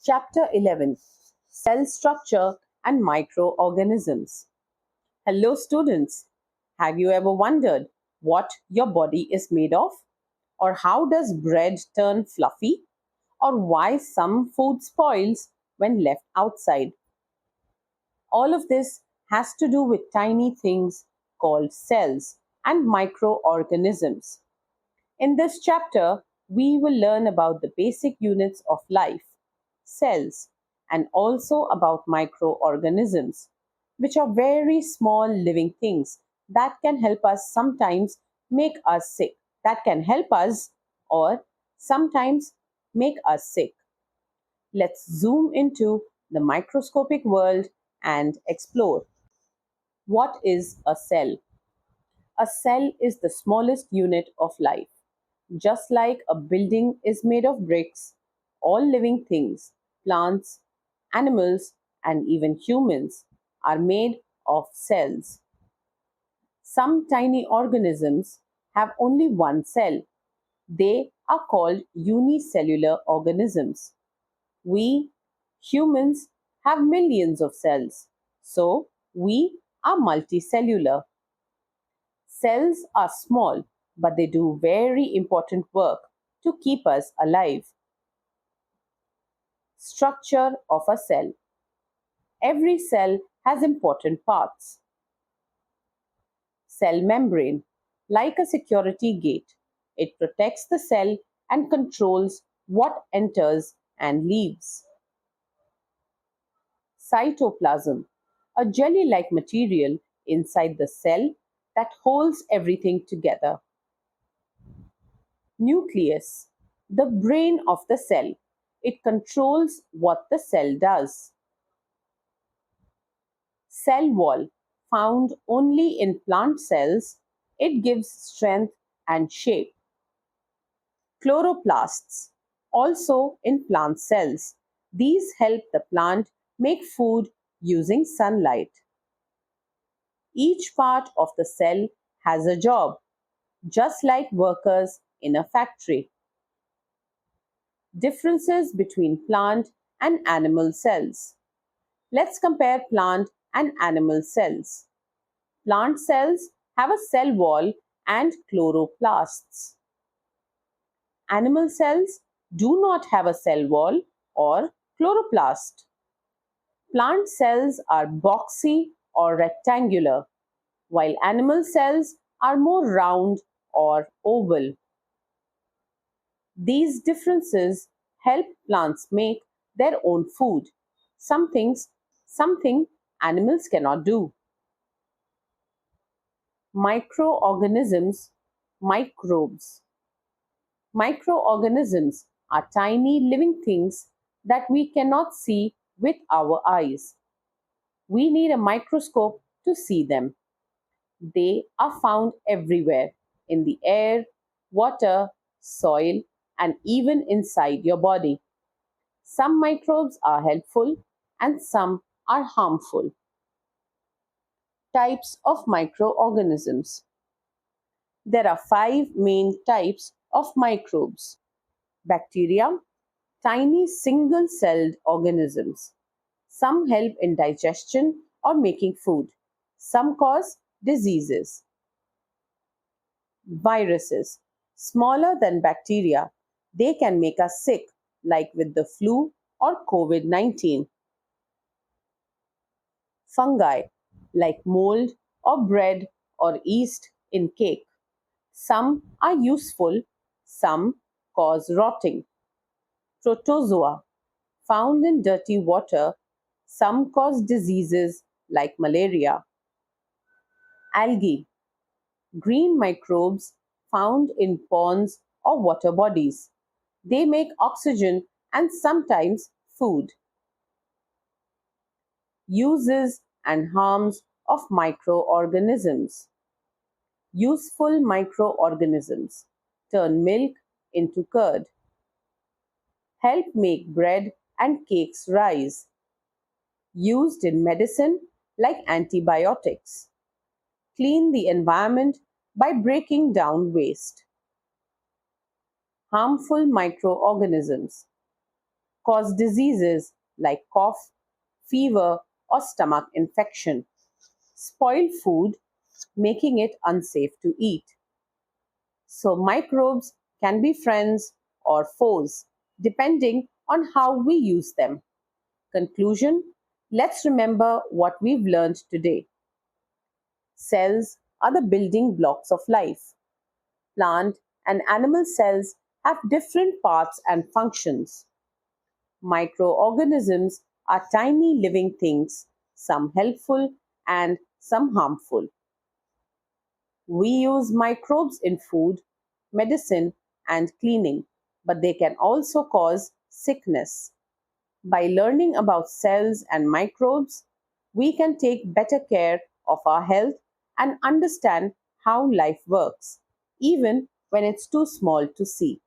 Chapter 11, Cell Structure and Microorganisms. Hello students, have you ever wondered what your body is made of? Or how does bread turn fluffy? Or why some food spoils when left outside? All of this has to do with tiny things called cells and microorganisms. In this chapter, we will learn about the basic units of life, cells, and also about microorganisms, which are very small living things that can help us sometimes make us sick. That can help us or sometimes make us sick. Let's zoom into the microscopic world and explore. What is a cell? A cell is the smallest unit of life. Just like a building is made of bricks, all living things, plants, animals, and even humans are made of cells. Some tiny organisms have only one cell. They are called unicellular organisms. We humans have millions of cells, so we are multicellular. Cells are small, but they do very important work to keep us alive. Structure of a cell. Every cell has important parts. Cell membrane. Like a security gate, it protects the cell and controls what enters and leaves. Cytoplasm. A jelly-like material inside the cell that holds everything together. Nucleus, the brain of the cell. It controls what the cell does. Cell wall, found only in plant cells, it gives strength and shape. Chloroplasts, also in plant cells. These help the plant make food using sunlight. Each part of the cell has a job, just like workers in a factory. Differences between plant and animal cells. Let's compare plant and animal cells. Plant cells have a cell wall and chloroplasts. Animal cells do not have a cell wall or chloroplast. Plant cells are boxy or rectangular, while animal cells are more round or oval. These differences help plants make their own food, something animals cannot do. Microorganisms, microbes. Microorganisms are tiny living things that we cannot see with our eyes. We need a microscope to see them. They are found everywhere, in the air, water, soil, and even inside your body. Some microbes are helpful and some are harmful. Types of microorganisms. There are 5 main types of microbes. Bacteria, tiny single-celled organisms. Some help in digestion or making food. Some cause diseases. Viruses, smaller than bacteria. They can make us sick, like with the flu or COVID-19. Fungi, like mold or bread or yeast in cake. Some are useful, some cause rotting. Protozoa, found in dirty water, some cause diseases like malaria. Algae, green microbes found in ponds or water bodies. They make oxygen and sometimes food. Uses and harms of microorganisms. Useful microorganisms turn milk into curd. Help make bread and cakes rise. Used in medicine like antibiotics. Clean the environment by breaking down waste. Harmful microorganisms. cause diseases like cough, fever, or stomach infection, spoil food, making it unsafe to eat. So, microbes can be friends or foes depending on how we use them. Conclusion: let's remember what we've learned today. Cells are the building blocks of life. Plant and animal cells have different parts and functions. Microorganisms are tiny living things, some helpful and some harmful. We use microbes in food, medicine, and cleaning, but they can also cause sickness. By learning about cells and microbes, we can take better care of our health and understand how life works, even when it's too small to see.